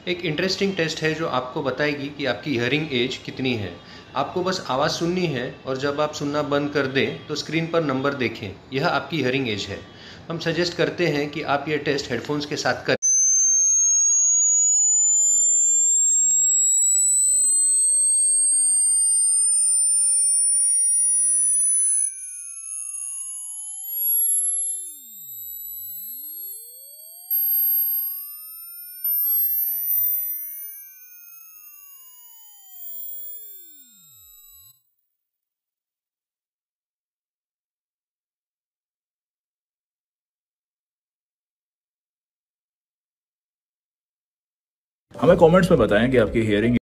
एक interesting test है जो आपको बताएगी कि आपकी हियरिंग एज कितनी है। आपको बस आवाज़ सुननी है और जब आप सुनना बंद कर दें तो स्क्रीन पर नंबर देखें, यह आपकी हियरिंग एज है। हम सजेस्ट करते हैं कि आप ये टेस्ट हेडफोन्स के साथ करें। हमें कमेंट्स में बताएं कि आपकी हियरिंग